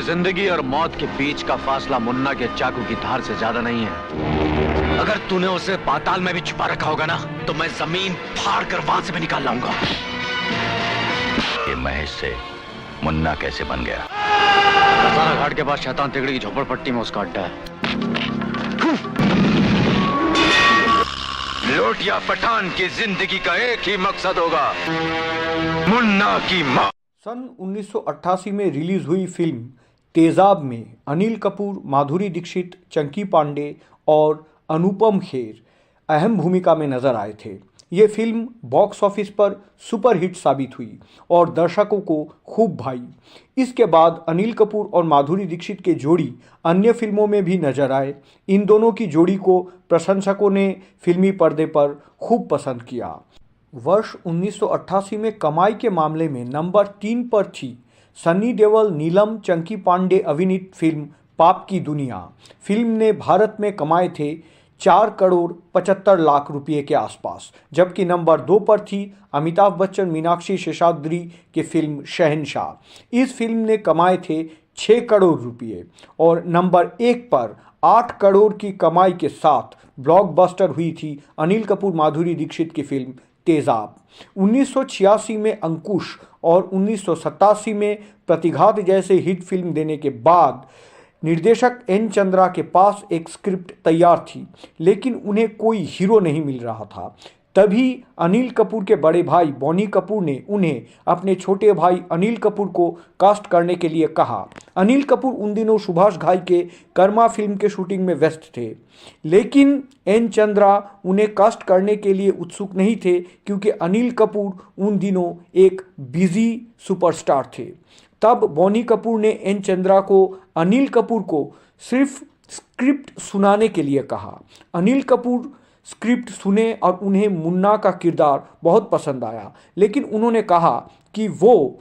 जिंदगी और मौत के बीच का फासला मुन्ना के चाकू की धार से ज्यादा नहीं है। अगर तूने उसे पाताल में भी छुपा रखा होगा ना, तो मैं जमीन फाड़ कर वहां से भी निकाल लाऊंगा। ये महेश से मुन्ना कैसे बन गया? सारा घाट के पास शैतान तिगड़ी की झोपड़पट्टी में उसका अड्डा है। लोट या पठान की जिंदगी का एक ही मकसद होगा, मुन्ना की मौत। सन 1988 में रिलीज हुई फिल्म तेजाब में अनिल कपूर, माधुरी दीक्षित, चंकी पांडे और अनुपम खेर अहम भूमिका में नजर आए थे। ये फिल्म बॉक्स ऑफिस पर सुपरहिट साबित हुई और दर्शकों को खूब भाई। इसके बाद अनिल कपूर और माधुरी दीक्षित के जोड़ी अन्य फिल्मों में भी नजर आए। इन दोनों की जोड़ी को प्रशंसकों ने फिल्मी पर्दे पर खूब पसंद किया। वर्ष 1988 में कमाई के मामले में नंबर 3 पर थी सनी देओल, नीलम, चंकी पांडे अभिनीत फिल्म पाप की दुनिया। फिल्म ने भारत में कमाए थे 4 करोड़ 75 लाख रुपए के आसपास, जबकि नंबर 2 पर थी अमिताभ बच्चन, मीनाक्षी शेषाद्री की फिल्म शहंशाह। इस फिल्म ने कमाए थे 6 करोड़ रुपए और नंबर 1 पर 8 करोड़ की कमाई के साथ ब्लॉकबस्टर हुई थी अनिल कपूर, माधुरी दीक्षित की फिल्म तेजाब। 1986 में अंकुश और 1987 में प्रतिघात जैसे हिट फिल्म देने के बाद निर्देशक एन चंद्रा के पास एक स्क्रिप्ट तैयार थी, लेकिन उन्हें कोई हीरो नहीं मिल रहा था। तभी अनिल कपूर के बड़े भाई बॉनी कपूर ने उन्हें अपने छोटे भाई अनिल कपूर को कास्ट करने के लिए कहा। अनिल कपूर उन दिनों सुभाष घाई के कर्मा फिल्म के शूटिंग में व्यस्त थे, लेकिन एन चंद्रा उन्हें कास्ट करने के लिए उत्सुक नहीं थे, क्योंकि अनिल कपूर उन दिनों एक बिजी सुपरस्टार थे। तब बॉनी कपूर ने एन चंद्रा को अनिल कपूर को सिर्फ स्क्रिप्ट सुनाने के लिए कहा। अनिल कपूर स्क्रिप्ट सुने और उन्हें मुन्ना का किरदार बहुत पसंद आया, लेकिन उन्होंने कहा कि वो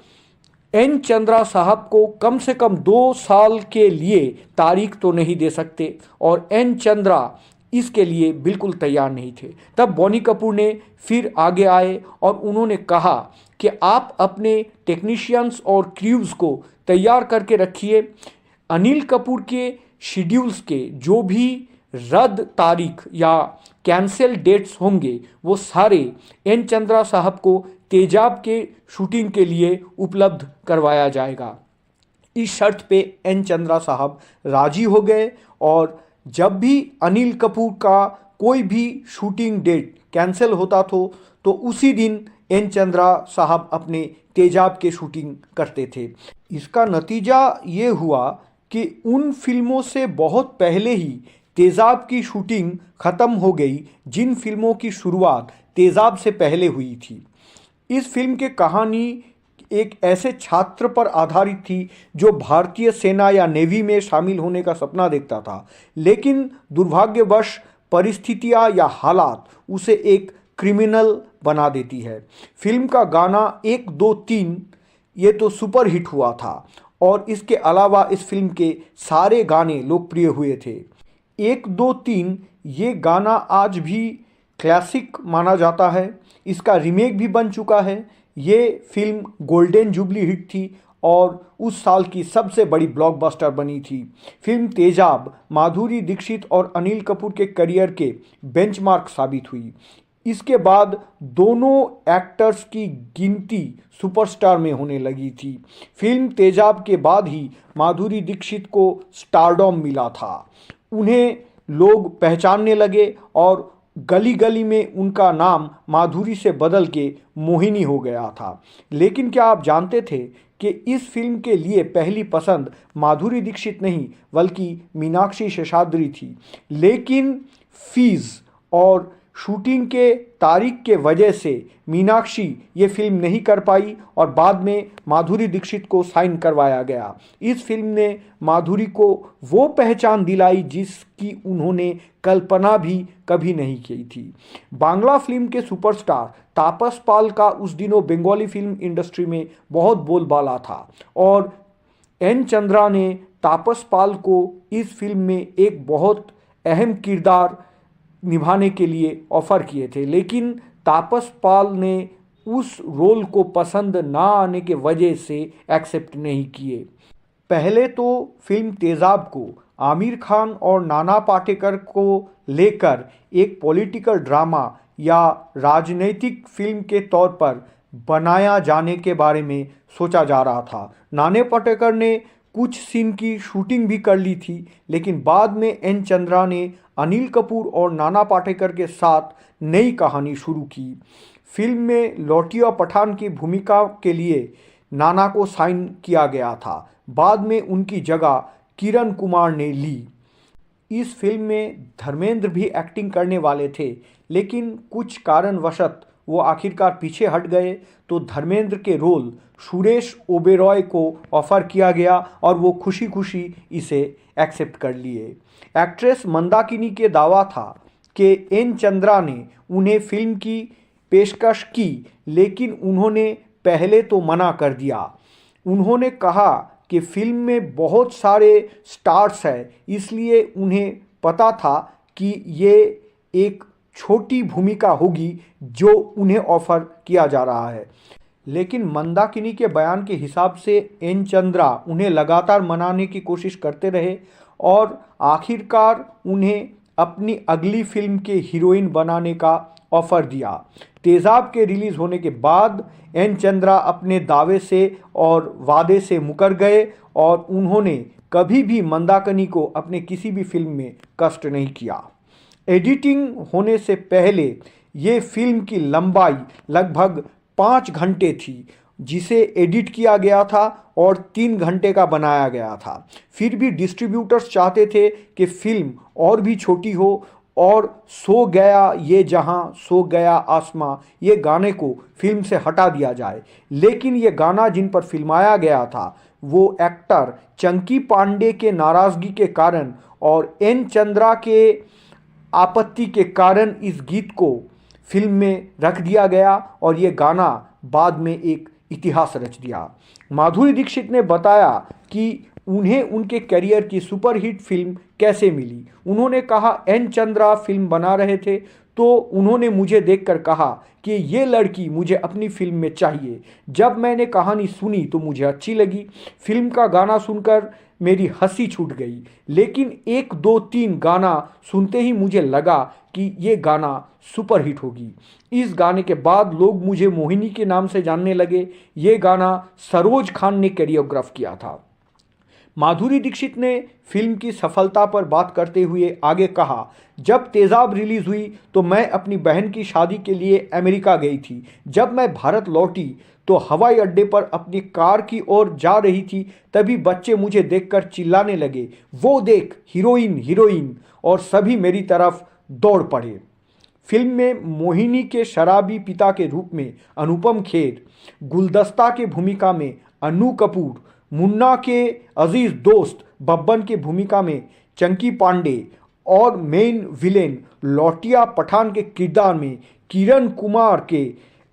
एन चंद्रा साहब को कम से कम 2 साल के लिए तारीख तो नहीं दे सकते, और एन चंद्रा इसके लिए बिल्कुल तैयार नहीं थे। तब बॉनी कपूर ने फिर आगे आए और उन्होंने कहा कि आप अपने टेक्नीशियंस और क्रूज को तैयार करके रखिए। अनिल कपूर के शेड्यूल्स के जो भी रद्द तारीख या कैंसिल डेट्स होंगे, वो सारे एन चंद्रा साहब को तेजाब के शूटिंग के लिए उपलब्ध करवाया जाएगा। इस शर्त पे एन चंद्रा साहब राजी हो गए, और जब भी अनिल कपूर का कोई भी शूटिंग डेट कैंसिल होता तो उसी दिन एन चंद्रा साहब अपने तेजाब के शूटिंग करते थे। इसका नतीजा ये हुआ कि उन फिल्मों से बहुत पहले ही तेजाब की शूटिंग ख़त्म हो गई, जिन फिल्मों की शुरुआत तेजाब से पहले हुई थी। इस फिल्म की कहानी एक ऐसे छात्र पर आधारित थी जो भारतीय सेना या नेवी में शामिल होने का सपना देखता था, लेकिन दुर्भाग्यवश परिस्थितियां या हालात उसे एक क्रिमिनल बना देती है। फिल्म का गाना 1 2 3 ये तो सुपर हिट हुआ था, और इसके अलावा इस फिल्म के सारे गाने लोकप्रिय हुए थे। 1 2 3 ये गाना आज भी क्लासिक माना जाता है। इसका रीमेक भी बन चुका है। ये फिल्म गोल्डन जुबली हिट थी और उस साल की सबसे बड़ी ब्लॉकबस्टर बनी थी। फिल्म तेजाब माधुरी दीक्षित और अनिल कपूर के करियर के बेंचमार्क साबित हुई। इसके बाद दोनों एक्टर्स की गिनती सुपरस्टार में होने लगी थी। फिल्म तेजाब के बाद ही माधुरी दीक्षित को स्टारडॉम मिला था। उन्हें लोग पहचानने लगे और गली गली में उनका नाम माधुरी से बदल के मोहिनी हो गया था। लेकिन क्या आप जानते थे कि इस फिल्म के लिए पहली पसंद माधुरी दीक्षित नहीं बल्कि मीनाक्षी शेषाद्री थी, लेकिन फीस और शूटिंग के तारीख के वजह से मीनाक्षी ये फिल्म नहीं कर पाई और बाद में माधुरी दीक्षित को साइन करवाया गया। इस फिल्म ने माधुरी को वो पहचान दिलाई जिसकी उन्होंने कल्पना भी कभी नहीं की थी। बांग्ला फिल्म के सुपरस्टार तापस पाल का उस दिनों बंगाली फिल्म इंडस्ट्री में बहुत बोलबाला था, और एन चंद्रा ने तापस पाल को इस फिल्म में एक बहुत अहम किरदार निभाने के लिए ऑफर किए थे, लेकिन तापस पाल ने उस रोल को पसंद ना आने के वजह से एक्सेप्ट नहीं किए। पहले तो फिल्म तेज़ाब को आमिर खान और नाना पाटेकर को लेकर एक पॉलिटिकल ड्रामा या राजनीतिक फिल्म के तौर पर बनाया जाने के बारे में सोचा जा रहा था। नाना पाटेकर ने कुछ सीन की शूटिंग भी कर ली थी, लेकिन बाद में एन चंद्रा ने अनिल कपूर और नाना पाटेकर के साथ नई कहानी शुरू की। फिल्म में लौटिया पठान की भूमिका के लिए नाना को साइन किया गया था। बाद में उनकी जगह किरण कुमार ने ली। इस फिल्म में धर्मेंद्र भी एक्टिंग करने वाले थे, लेकिन कुछ कारणवशत वो आखिरकार पीछे हट गए, तो धर्मेंद्र के रोल सुरेश ओबेरॉय को ऑफर किया गया और वो खुशी खुशी इसे एक्सेप्ट कर लिए। एक्ट्रेस मंदाकिनी के दावा था कि एन चंद्रा ने उन्हें फिल्म की पेशकश की, लेकिन उन्होंने पहले तो मना कर दिया। उन्होंने कहा कि फिल्म में बहुत सारे स्टार्स हैं, इसलिए उन्हें पता था कि ये एक छोटी भूमिका होगी जो उन्हें ऑफर किया जा रहा है। लेकिन मंदाकिनी के बयान के हिसाब से एन चंद्रा उन्हें लगातार मनाने की कोशिश करते रहे और आखिरकार उन्हें अपनी अगली फिल्म के हीरोइन बनाने का ऑफर दिया। तेज़ाब के रिलीज़ होने के बाद एन चंद्रा अपने दावे से और वादे से मुकर गए और उन्होंने कभी भी मंदाकिनी को अपने किसी भी फिल्म में कष्ट नहीं किया। एडिटिंग होने से पहले ये फिल्म की लंबाई लगभग 5 घंटे थी, जिसे एडिट किया गया था और 3 घंटे का बनाया गया था। फिर भी डिस्ट्रीब्यूटर्स चाहते थे कि फिल्म और भी छोटी हो और सो गया ये जहां सो गया आसमां ये गाने को फिल्म से हटा दिया जाए। लेकिन ये गाना जिन पर फिल्माया गया था वो एक्टर चंकी पांडे के नाराज़गी के कारण और एन चंद्रा के आपत्ति के कारण इस गीत को फिल्म में रख दिया गया और ये गाना बाद में एक इतिहास रच दिया। माधुरी दीक्षित ने बताया कि उन्हें उनके करियर की सुपरहिट फिल्म कैसे मिली। उन्होंने कहा, एन चंद्रा फिल्म बना रहे थे तो उन्होंने मुझे देखकर कहा कि ये लड़की मुझे अपनी फिल्म में चाहिए। जब मैंने कहानी सुनी तो मुझे अच्छी लगी। फिल्म का गाना सुनकर मेरी हंसी छूट गई, लेकिन 1, 2, 3 गाना सुनते ही मुझे लगा कि ये गाना सुपरहिट होगी। इस गाने के बाद लोग मुझे मोहिनी के नाम से जानने लगे। ये गाना सरोज खान ने कोरियोग्राफ किया था। माधुरी दीक्षित ने फिल्म की सफलता पर बात करते हुए आगे कहा, जब तेज़ाब रिलीज़ हुई तो मैं अपनी बहन की शादी के लिए अमेरिका गई थी। जब मैं भारत लौटी तो हवाई अड्डे पर अपनी कार की ओर जा रही थी, तभी बच्चे मुझे देखकर चिल्लाने लगे, वो देख हीरोइन हीरोइन, और सभी मेरी तरफ दौड़ पड़े। फिल्म में मोहिनी के शराबी पिता के रूप में अनुपम खेर, गुलदस्ता के भूमिका में अन्नू कपूर, मुन्ना के अजीज दोस्त बब्बन की भूमिका में चंकी पांडे और मेन विलेन लौटिया पठान के किरदार में किरण कुमार के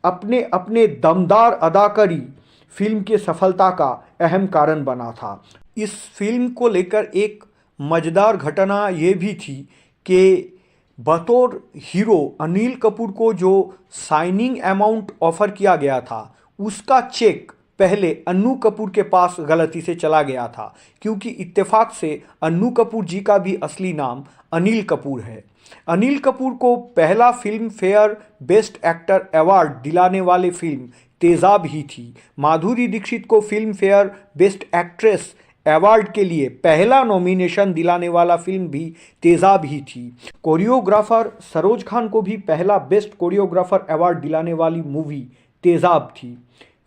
अपने अपने दमदार अदाकारी फिल्म की सफलता का अहम कारण बना था। इस फिल्म को लेकर एक मज़ेदार घटना ये भी थी कि बतौर हीरो अनिल कपूर को जो साइनिंग अमाउंट ऑफर किया गया था उसका चेक पहले अन्नू कपूर के पास गलती से चला गया था, क्योंकि इत्तेफाक से अन्नू कपूर जी का भी असली नाम अनिल कपूर है। अनिल कपूर को पहला film fair best actor award दिलाने वाली फिल्म तेज़ाब ही थी। माधुरी दीक्षित को film fair best actress award के लिए पहला नॉमिनेशन दिलाने वाला फिल्म भी तेज़ाब ही थी। कोरियोग्राफर सरोज खान को भी पहला बेस्ट कोरियोग्राफर अवार्ड दिलाने वाली मूवी तेज़ाब थी।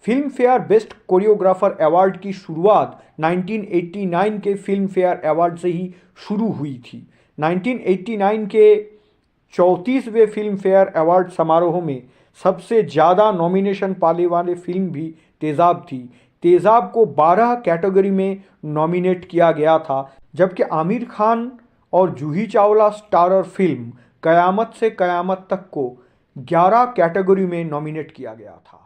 Film fair best choreographer award की शुरुआत 1989 के फिल्म फेयर अवार्ड से ही शुरू हुई थी। 1989 के 34वें फिल्म फेयर अवार्ड समारोह में सबसे ज़्यादा नॉमिनेशन पाने वाले फिल्म भी तेज़ाब थी। तेज़ाब को 12 कैटेगरी में नॉमिनेट किया गया था, जबकि आमिर खान और जूही चावला स्टारर फिल्म कयामत से कयामत तक को 11 कैटेगरी में नॉमिनेट किया गया था।